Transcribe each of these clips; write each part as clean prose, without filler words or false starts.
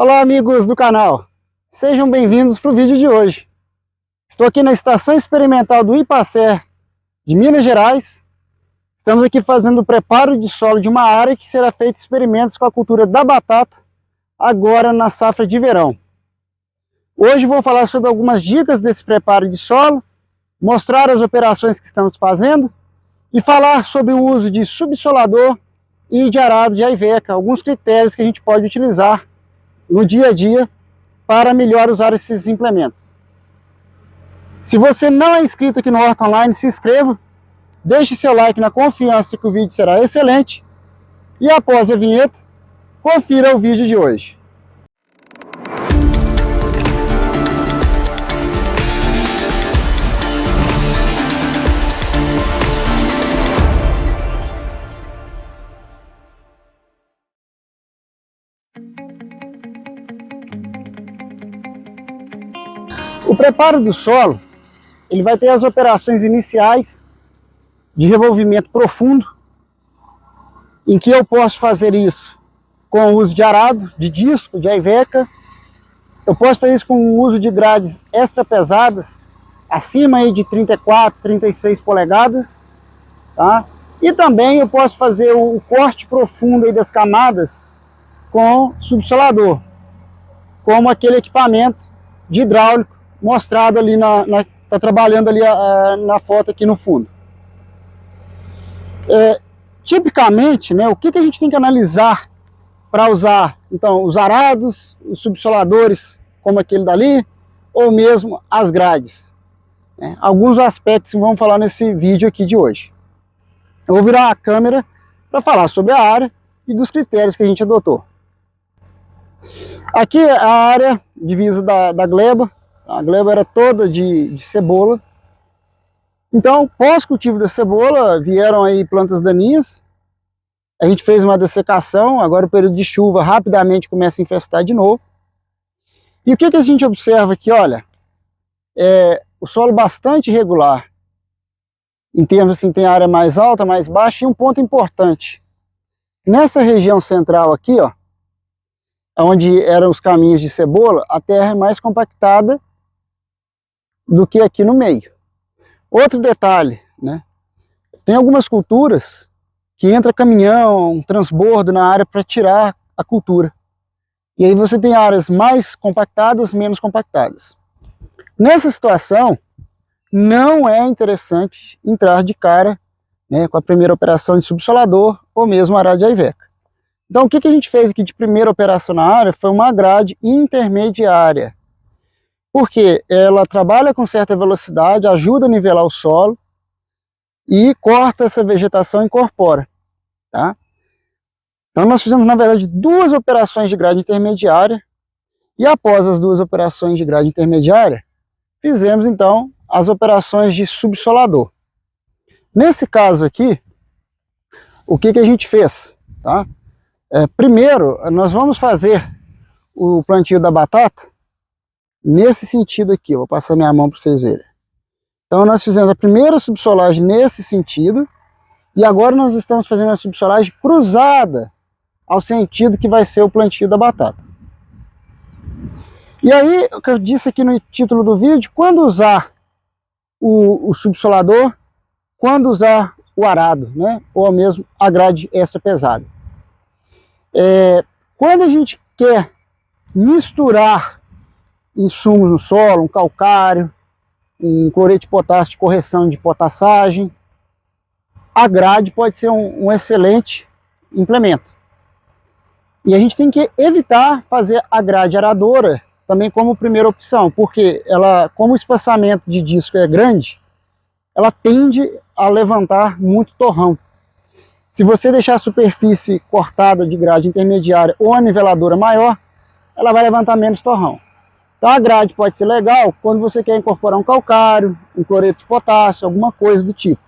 Olá, amigos do canal, sejam bem-vindos para o vídeo de hoje. Estou aqui na Estação Experimental do Ipacé, de Minas Gerais. Estamos aqui fazendo o preparo de solo de uma área que será feito experimentos com a cultura da batata, agora na safra de verão. Hoje vou falar sobre algumas dicas desse preparo de solo, mostrar as operações que estamos fazendo e falar sobre o uso de subsolador e de arado de Iveca, alguns critérios que a gente pode utilizar no dia a dia para melhor usar esses implementos. Se você não é inscrito aqui no Horta Online, se inscreva, deixe seu like na confiança que o vídeo será excelente e após a vinheta, confira o vídeo de hoje. O preparo do solo, ele vai ter as operações iniciais de revolvimento profundo, em que eu posso fazer isso com o uso de arado, de disco, de Iveca. Eu posso fazer isso com o uso de grades extra pesadas, acima aí de 34, 36 polegadas, tá? E também eu posso fazer o corte profundo aí das camadas com subsolador, como aquele equipamento de hidráulico mostrado ali tá trabalhando ali na foto aqui no fundo. Tipicamente, né, o que a gente tem que analisar para usar, então, os arados, os subsoladores, como aquele dali, ou mesmo as grades, né? Alguns aspectos que vamos falar nesse vídeo aqui de hoje. Eu vou virar a câmera para falar sobre a área e dos critérios que a gente adotou. Aqui é a área divisa da gleba. A gleba era toda de cebola. Então, pós-cultivo da cebola, vieram aí plantas daninhas. A gente fez uma dessecação, agora o período de chuva rapidamente começa a infestar de novo. E o que a gente observa aqui? Olha, o solo bastante irregular. Em termos assim, tem área mais alta, mais baixa, e um ponto importante. Nessa região central aqui, ó, onde eram os caminhos de cebola, a terra é mais compactada do que aqui no meio. Outro detalhe, né? Tem algumas culturas que entra caminhão, transbordo na área para tirar a cultura. E aí você tem áreas mais compactadas, menos compactadas. Nessa situação, não é interessante entrar de cara, né, com a primeira operação de subsolador ou mesmo arado de Iveca. Então o que a gente fez aqui de primeira operação na área foi uma grade intermediária. Porque ela trabalha com certa velocidade, ajuda a nivelar o solo e corta essa vegetação e incorpora, tá? Então nós fizemos, na verdade, duas operações de grade intermediária e após as duas operações de grade intermediária, fizemos então as operações de subsolador. Nesse caso aqui, o que a gente fez, tá? Primeiro, nós vamos fazer o plantio da batata nesse sentido aqui. Eu vou passar minha mão para vocês verem. Então nós fizemos a primeira subsolagem nesse sentido e agora nós estamos fazendo a subsolagem cruzada ao sentido que vai ser o plantio da batata. E aí, o que eu disse aqui no título do vídeo, quando usar o subsolador, quando usar o arado, né, ou mesmo a grade extra pesada. Quando a gente quer misturar insumos no solo, um calcário, um cloreto de potássio de correção de potassagem, a grade pode ser um excelente implemento. E a gente tem que evitar fazer a grade aradora também como primeira opção, porque ela, como o espaçamento de disco é grande, ela tende a levantar muito torrão. Se você deixar a superfície cortada de grade intermediária ou a niveladora maior, ela vai levantar menos torrão. Então a grade pode ser legal quando você quer incorporar um calcário, um cloreto de potássio, alguma coisa do tipo.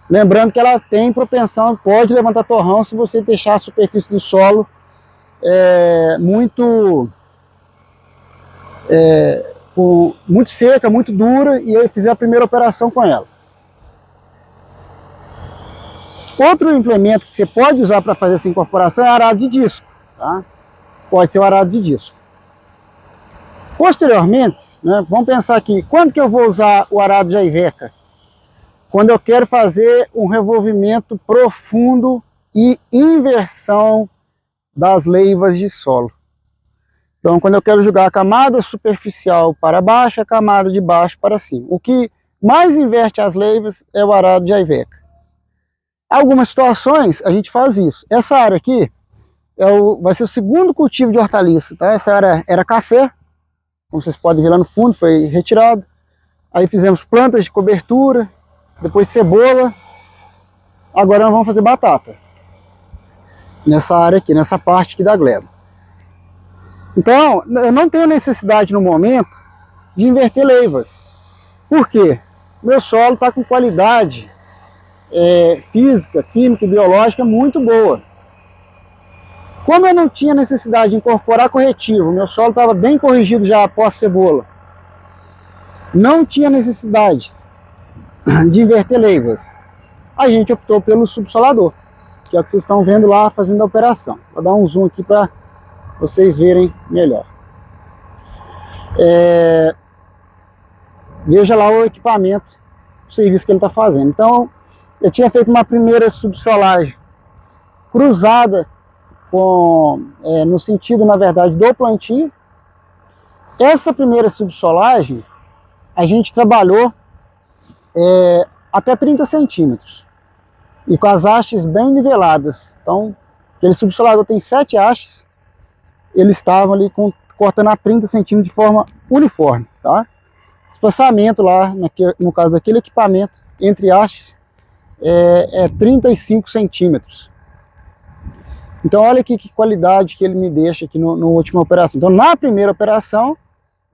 Lembrando que ela tem propensão, pode levantar torrão se você deixar a superfície do solo muito seca, muito dura, e aí fizer a primeira operação com ela. Outro implemento que você pode usar para fazer essa incorporação é arado de disco, tá? Pode ser o arado de disco. Posteriormente, né, vamos pensar aqui, quando que eu vou usar o arado de Iveca? Quando eu quero fazer um revolvimento profundo e inversão das leivas de solo. Então, quando eu quero jogar a camada superficial para baixo, a camada de baixo para cima. O que mais inverte as leivas é o arado de Iveca. Em algumas situações, a gente faz isso. Essa área aqui vai ser o segundo cultivo de hortaliça. Tá? Essa área era café, como vocês podem ver lá no fundo, foi retirado. Aí fizemos plantas de cobertura, depois cebola. Agora nós vamos fazer batata. Nessa área aqui, nessa parte aqui da gleba. Então, eu não tenho necessidade no momento de inverter leivas. Por quê? Meu solo está com qualidade física, química e biológica muito boa. Como eu não tinha necessidade de incorporar corretivo, meu solo estava bem corrigido já após cebola, não tinha necessidade de inverter leivas, a gente optou pelo subsolador, que é o que vocês estão vendo lá fazendo a operação. Vou dar um zoom aqui para vocês verem melhor. Veja lá o equipamento, o serviço que ele está fazendo. Então, eu tinha feito uma primeira subsolagem cruzada no sentido, na verdade, do plantio. Essa primeira subsolagem, a gente trabalhou até 30 centímetros. E com as hastes bem niveladas. Então, aquele subsolador tem 7 hastes, eles estavam ali cortando a 30 centímetros de forma uniforme, tá? O espaçamento lá, no caso daquele equipamento, entre hastes, é 35 centímetros. Então, olha aqui que qualidade que ele me deixa aqui na última operação. Então, na primeira operação,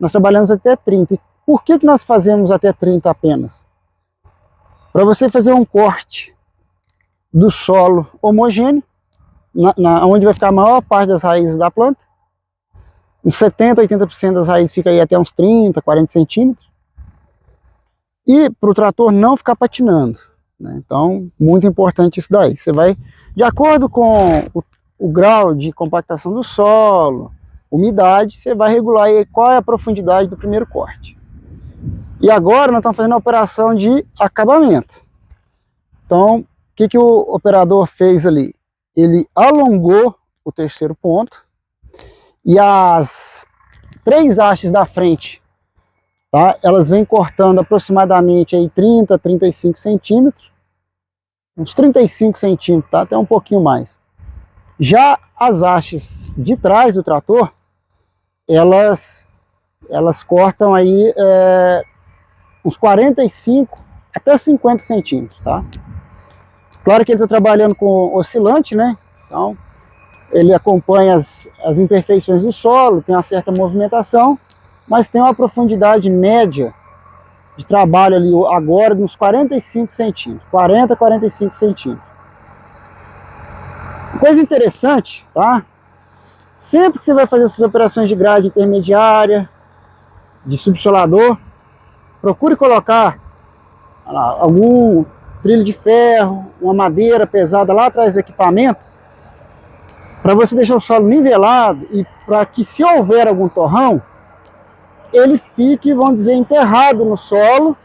nós trabalhamos até 30. E por que nós fazemos até 30 apenas? Para você fazer um corte do solo homogêneo, onde vai ficar a maior parte das raízes da planta. Uns 70%, 80% das raízes fica aí até uns 30, 40 centímetros. E para o trator não ficar patinando, né? Então, muito importante isso daí. Você vai, de acordo com o grau de compactação do solo, umidade, você vai regular aí qual é a profundidade do primeiro corte. E agora nós estamos fazendo a operação de acabamento. Então, o que o operador fez ali? Ele alongou o terceiro ponto e as 3 hastes da frente, tá? Elas vêm cortando aproximadamente aí 30, 35 centímetros, uns 35 centímetros, tá? Até um pouquinho mais. Já as hastes de trás do trator, elas cortam aí uns 45 até 50 centímetros, tá? Claro que ele está trabalhando com oscilante, né? Então, ele acompanha as imperfeições do solo, tem uma certa movimentação, mas tem uma profundidade média de trabalho ali agora de uns 45 centímetros, 40 a 45 centímetros. Coisa interessante, tá? Sempre que você vai fazer essas operações de grade intermediária, de subsolador, procure colocar algum trilho de ferro, uma madeira pesada lá atrás do equipamento, para você deixar o solo nivelado e para que, se houver algum torrão, ele fique, vamos dizer, enterrado no solo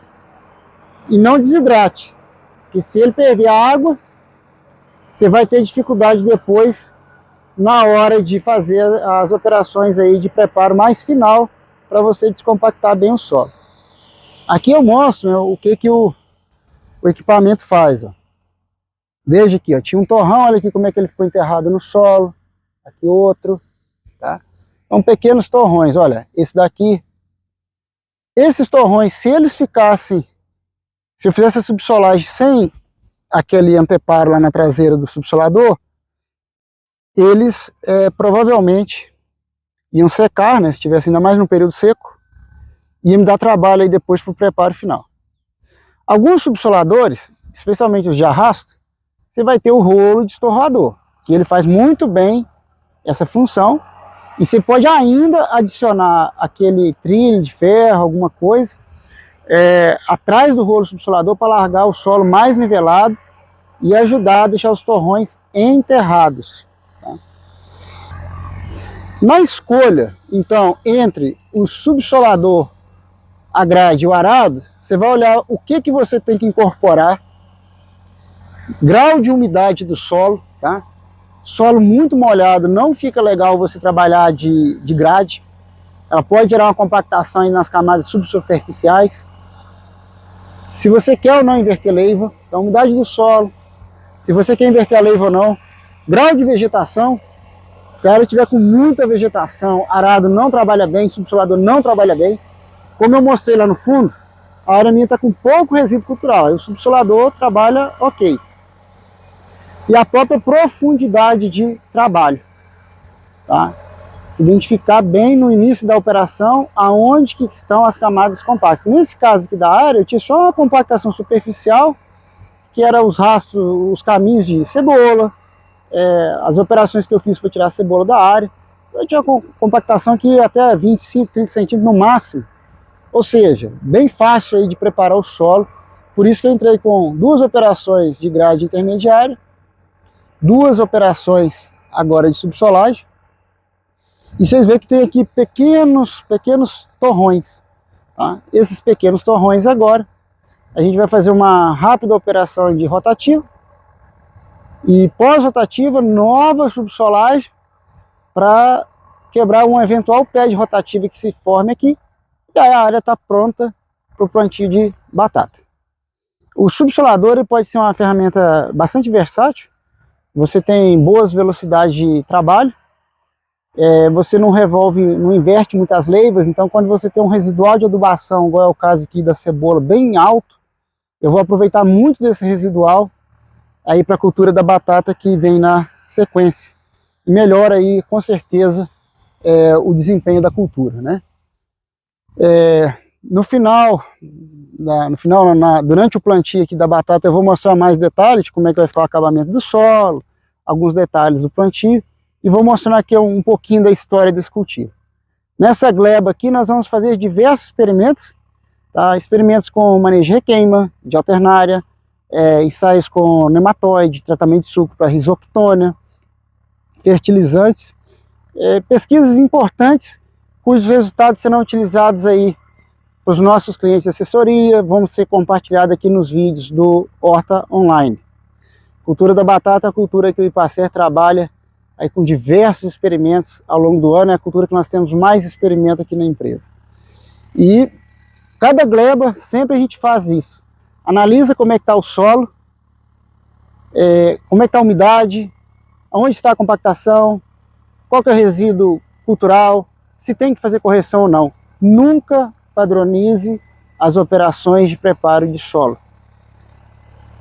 e não desidrate. Porque se ele perder a água, você vai ter dificuldade depois na hora de fazer as operações aí de preparo mais final para você descompactar bem o solo. Aqui eu mostro, né, o que o equipamento faz. Ó. Veja aqui, ó, tinha um torrão, olha aqui como é que ele ficou enterrado no solo. Aqui outro, tá? São pequenos torrões, olha, esse daqui. Esses torrões, se eles ficassem, se eu fizesse a subsolagem sem aquele anteparo lá na traseira do subsolador, eles provavelmente iam secar, né? Se estivesse ainda mais no período seco, ia me dar trabalho aí depois para o preparo final. Alguns subsoladores, especialmente os de arrasto, você vai ter o rolo destorrador, que ele faz muito bem essa função, e você pode ainda adicionar aquele trilho de ferro, alguma coisa, atrás do rolo subsolador para largar o solo mais nivelado e ajudar a deixar os torrões enterrados. Tá? Na escolha, então, entre o subsolador, a grade e o arado, você vai olhar o que você tem que incorporar, grau de umidade do solo, tá? Solo muito molhado, não fica legal você trabalhar de grade, ela pode gerar uma compactação aí nas camadas subsuperficiais. Se você quer ou não inverter leiva, a umidade do solo, se você quer inverter a leiva ou não, grau de vegetação, se a área tiver com muita vegetação, arado não trabalha bem, subsolador não trabalha bem. Como eu mostrei lá no fundo, a área minha está com pouco resíduo cultural, aí o subsolador trabalha ok. E a própria profundidade de trabalho, tá? Se identificar bem no início da operação aonde que estão as camadas compactas. Nesse caso aqui da área, eu tinha só uma compactação superficial, que era os rastros, os caminhos de cebola, as operações que eu fiz para tirar a cebola da área. Eu tinha uma compactação que ia até 25, 30 centímetros no máximo. Ou seja, bem fácil aí de preparar o solo. Por isso que eu entrei com 2 operações de grade intermediária, 2 operações agora de subsolagem. E vocês veem que tem aqui pequenos torrões. Tá? Esses pequenos torrões agora, a gente vai fazer uma rápida operação de rotativa. E pós-rotativa, nova subsolagem para quebrar um eventual pé de rotativa que se forme aqui. E aí a área está pronta para o plantio de batata. O subsolador ele pode ser uma ferramenta bastante versátil. Você tem boas velocidades de trabalho. Você não revolve, não inverte muitas leivas, então quando você tem um residual de adubação, igual é o caso aqui da cebola, bem alto, eu vou aproveitar muito desse residual aí para a cultura da batata que vem na sequência. E melhora aí, com certeza, o desempenho da cultura, né? No final, durante o plantio aqui da batata, eu vou mostrar mais detalhes de como é que vai ficar o acabamento do solo, alguns detalhes do plantio, e vou mostrar aqui um pouquinho da história desse cultivo. Nessa gleba aqui nós vamos fazer diversos experimentos, tá? Experimentos com manejo de requeima, de alternária, ensaios com nematóide, tratamento de suco para risoptônia, fertilizantes, pesquisas importantes cujos resultados serão utilizados aí para os nossos clientes de assessoria, vão ser compartilhados aqui nos vídeos do Horta Online. Cultura da batata é a cultura que o IPACER trabalha aí com diversos experimentos ao longo do ano, é a cultura que nós temos mais experimento aqui na empresa. E cada gleba, sempre a gente faz isso. Analisa como é que está o solo, como é que está a umidade, onde está a compactação, qual que é o resíduo cultural, se tem que fazer correção ou não. Nunca padronize as operações de preparo de solo.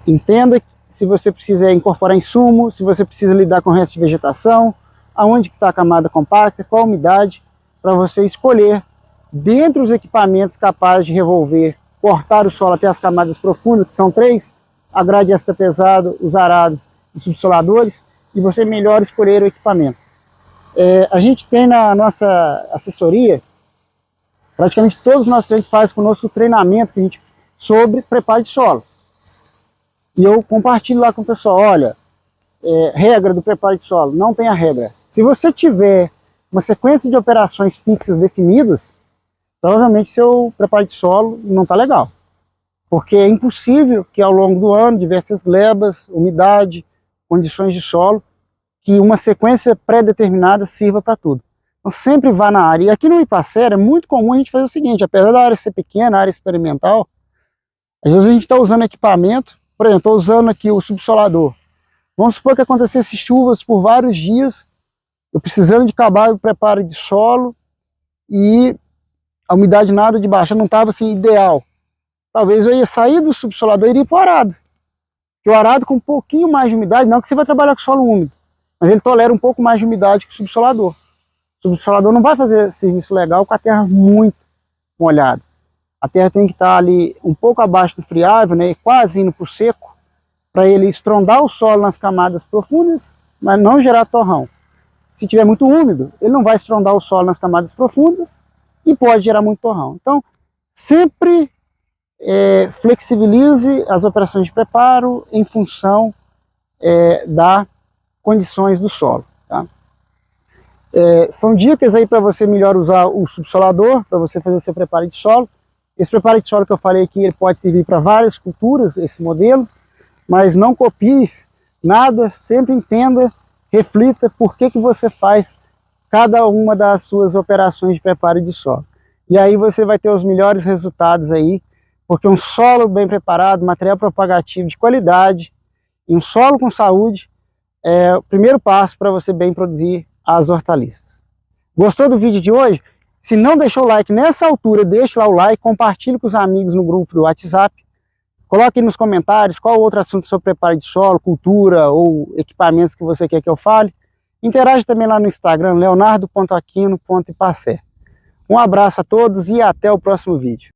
Entenda se você precisa incorporar insumo, se você precisa lidar com o resto de vegetação, aonde está a camada compacta, qual a umidade, para você escolher, dentre os equipamentos capazes de revolver, cortar o solo até as camadas profundas, que são 3, a grade extra pesado, os arados e os subsoladores, e você melhor escolher o equipamento. A gente tem na nossa assessoria, praticamente todos os nossos clientes fazem conosco o treinamento sobre preparo de solo. E eu compartilho lá com o pessoal, olha, regra do preparo de solo, não tem a regra. Se você tiver uma sequência de operações fixas definidas, provavelmente seu preparo de solo não está legal. Porque é impossível que ao longo do ano, diversas glebas, umidade, condições de solo, que uma sequência pré-determinada sirva para tudo. Então sempre vá na área. E aqui no IPACER é muito comum a gente fazer o seguinte, apesar da área ser pequena, a área experimental, às vezes a gente está usando equipamento, por exemplo, estou usando aqui o subsolador. Vamos supor que acontecesse chuvas por vários dias, eu precisando de acabar o preparo de solo e a umidade nada de baixa, não estava assim ideal. Talvez eu ia sair do subsolador e iria para o arado. Porque o arado com um pouquinho mais de umidade, não que você vai trabalhar com solo úmido, mas ele tolera um pouco mais de umidade que o subsolador. O subsolador não vai fazer serviço legal com a terra muito molhada. A terra tem que estar ali um pouco abaixo do friável, né, quase indo para o seco, para ele estrondar o solo nas camadas profundas, mas não gerar torrão. Se tiver muito úmido, ele não vai estrondar o solo nas camadas profundas e pode gerar muito torrão. Então, sempre flexibilize as operações de preparo em função das condições do solo. Tá? São dicas aí para você melhor usar o subsolador, para você fazer o seu preparo de solo. Esse preparo de solo que eu falei aqui, ele pode servir para várias culturas, esse modelo, mas não copie nada, sempre entenda, reflita por que você faz cada uma das suas operações de preparo de solo. E aí você vai ter os melhores resultados aí, porque um solo bem preparado, material propagativo de qualidade, e um solo com saúde, é o primeiro passo para você bem produzir as hortaliças. Gostou do vídeo de hoje? Se não deixou o like nessa altura, deixe lá o like, compartilhe com os amigos no grupo do WhatsApp. Coloque nos comentários qual outro assunto sobre preparo de solo, cultura ou equipamentos que você quer que eu fale. Interage também lá no Instagram, leonardo.aquino.ipacé. Um abraço a todos e até o próximo vídeo.